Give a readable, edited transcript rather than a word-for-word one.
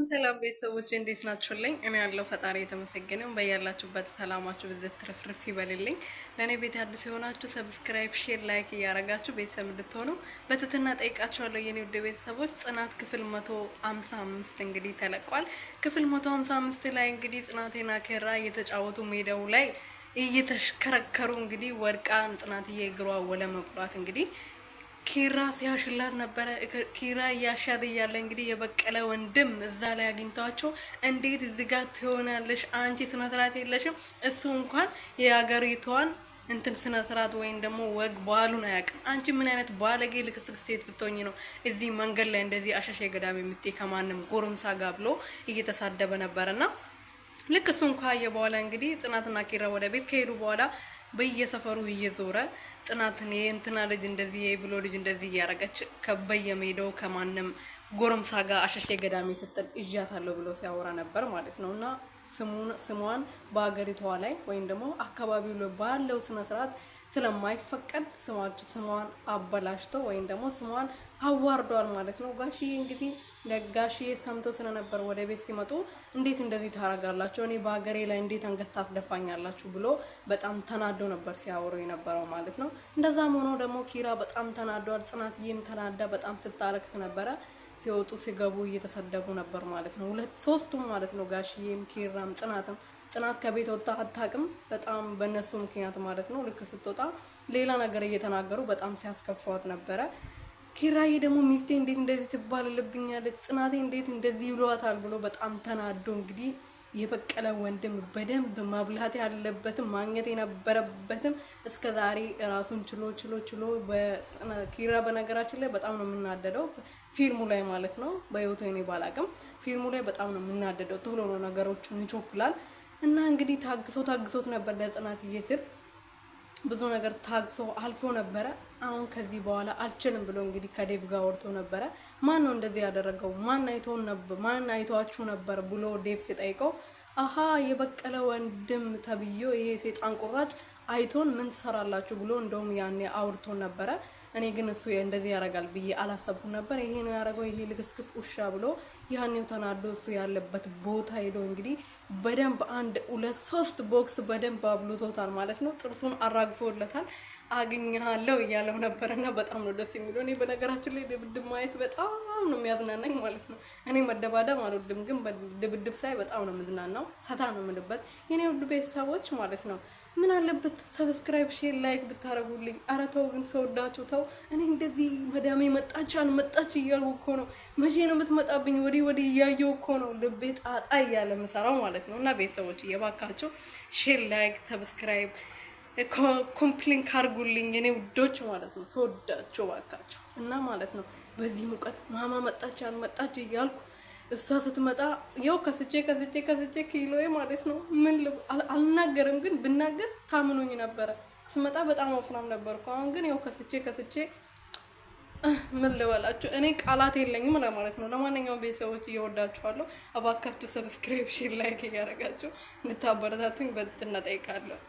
ሰላም ቤተሰቦች እንዴት ናችሁልኝ? እኔ ያለው ፈጣሪ የተመሰገነው በያላችሁበት ሰላማችሁ ብዝት ትርፍርፍ ይበልልኝ። ለእኔ ቤት አዲስ የሆናችሁ ሰብስክራይብ፣ ሼር፣ ላይክ እያረጋችሁ ቤተሰብ እንድትሆኑ በትህትና ጠይቃችኋለሁ። የኔ ውድ ቤተሰቦች ጽናት ክፍል 155 እንግዲህ ተለቋል። ክፍል 155 ላይ እንግዲህ ጽናቴና ኬራ እየተጫወቱ ሜዳው ላይ እየተሽከረከሩ እንግዲህ ወድቃ ጽናትዬ እግሯ ወለ መቁላት እንግዲህ ኪራ ሲያሽላት ነበረ። ኪራ እያሻት እያለ እንግዲህ የበቀለ ወንድም እዛ ላይ አግኝቷቸው እንዴት እዚህ ጋር ትሆናለሽ? አንቺ ስነ ስርዓት የለሽም። እሱ እንኳን የሀገሪቷን እንትን ስነ ስርዓት ወይም ደግሞ ወግ ባህሉን አያውቅም። አንቺ ምን አይነት ባለጌ ልክስክስ ሴት ብትሆኝ ነው እዚህ መንገድ ላይ እንደዚህ አሻሼ ገዳም የምትይ ከማንም ጎረምሳ ጋር ብሎ እየተሳደበ ነበርና ልክ እሱን ካየ በኋላ እንግዲህ ጽናትና ኪራ ወደ ቤት ከሄዱ በኋላ በየሰፈሩ እየዞረ ጽናትን የእንትና ልጅ እንደዚህ ብሎ ልጅ እንደዚህ እያረገች ከበየሜዳው ከማንም ጎረምሳ ጋር አሸሼ ገዳሜ ስትል እጃታለሁ ብሎ ሲያወራ ነበር ማለት ነው። እና ስሟን በአገሪቷ ላይ ወይም ደግሞ አካባቢው ላይ ባለው ስነ ስርዓት ስለማይፈቀድ ስሟን አበላሽቶ ወይም ደግሞ ስሟን አዋርዷል ማለት ነው። ጋሽዬ እንግዲህ ለጋሽዬ ሰምቶ ስለነበር ወደ ቤት ሲመጡ እንዴት እንደዚህ ታረጋላችሁ? እኔ በአገሬ ላይ እንዴት አንገት ታስደፋኛላችሁ ብሎ በጣም ተናዶ ነበር ሲያወሩ የነበረው ማለት ነው። እንደዛም ሆኖ ደግሞ ኪራ በጣም ተናዷል። ጽናትዬም ተናዳ በጣም ስታለቅስ ነበረ። ሲወጡ ሲገቡ እየተሰደቡ ነበር ማለት ነው። ሶስቱም ማለት ነው። ጋሽዬም ኪራም ጽናትም ጽናት ከቤት ወጣ አታውቅም። በጣም በእነሱ ምክንያት ማለት ነው። ልክ ስትወጣ ሌላ ነገር እየተናገሩ በጣም ሲያስከፋት ነበረ። ኪራዬ ደግሞ ሚስቴ እንዴት እንደዚህ ትባልልብኛለች፣ ጽናቴ እንዴት እንደዚህ ይሏታል ብሎ በጣም ተናዶ እንግዲህ የበቀለ ወንድም በደንብ ማብላት ያለበትም ማግኘት የነበረበትም እስከ ዛሬ ራሱን ችሎ ኪራ በነገራችን ላይ በጣም ነው የምናደደው ፊልሙ ላይ ማለት ነው። በህይወቱ እኔ ባላቅም ፊልሙ ላይ በጣም ነው የምናደደው። ቶሎ ነው ነገሮቹን ይቾክላል። እና እንግዲህ ታግሶት ነበር ለጽናትዬ ስር ብዙ ነገር ታግሶ አልፎ ነበረ። አሁን ከዚህ በኋላ አልችልም ብሎ እንግዲህ ከዴቭ ጋር ወርቶ ነበረ። ማን ነው እንደዚህ ያደረገው? ማን አይቷችሁ ነበር ብሎ ዴቭ ሲጠይቀው አሃ የበቀለ ወንድም ተብዮ ይሄ ሴጣን ቁራጭ አይቶን ምን ትሰራላችሁ ብሎ እንደውም ያኔ አውርቶ ነበረ። እኔ ግን እሱ እንደዚህ ያደርጋል ብዬ አላሰብኩም ነበር። ይሄ ነው ያደረገው ይሄ ልክስክስ ውሻ ብሎ ያኔው ተናዶ እሱ ያለበት ቦታ ሄዶ እንግዲህ በደንብ 1 2 3 ቦክስ በደንብ አብሉቶታል ማለት ነው። ጥርሱን አራግፎለታል። አግኛለሁ እያለው ነበርና በጣም ነው ደስ የሚለው። እኔ በነገራችን ላይ ድብድብ ማየት በጣም ነው የሚያዝናናኝ ማለት ነው። እኔ መደባደብ አልወድም፣ ግን ድብድብ ሳይ በጣም ነው የምዝናናው፣ ፈታ ነው የምልበት። የኔ ውድ ቤተሰቦች ማለት ነው ምን አለበት ሰብስክራይብ፣ ሼር፣ ላይክ ብታረጉልኝ። ኧረ ተው ግን ሰውዳችሁ ተው። እኔ እንደዚህ መዳሜ መጣች አልመጣች እያልኩ እኮ ነው። መቼ ነው የምትመጣብኝ? ወዲህ እያየሁ እኮ ነው ልቤ ጣጣ እያለ የምሰራው ማለት ነው። እና ቤተሰቦች እየባካችሁ ሼር፣ ላይክ፣ ሰብስክራይብ ኮምፕሊንክ አርጉልኝ የኔ ውዶች ማለት ነው። ሰውዳችሁ ባካችሁ። እና ማለት ነው በዚህ ሙቀት ማማ መጣች አልመጣች እያልኩ እሷ ስትመጣ ያው ከስቼ ኪሎዬ ማለት ነው ምን አልናገርም፣ ግን ብናገር ታምኑኝ ነበረ። ስመጣ በጣም ወፍራም ነበርኩ። አሁን ግን ያው ከስቼ ምን ልበላችሁ፣ እኔ ቃላት የለኝም ለማለት ነው። ለማንኛውም ቤተሰቦች እየወዳችኋለሁ። እባካችሁ ሰብስክራይብ፣ ሼር፣ ላይክ እያደረጋችሁ እንድታበረታቱኝ በትህትና እጠይቃለሁ።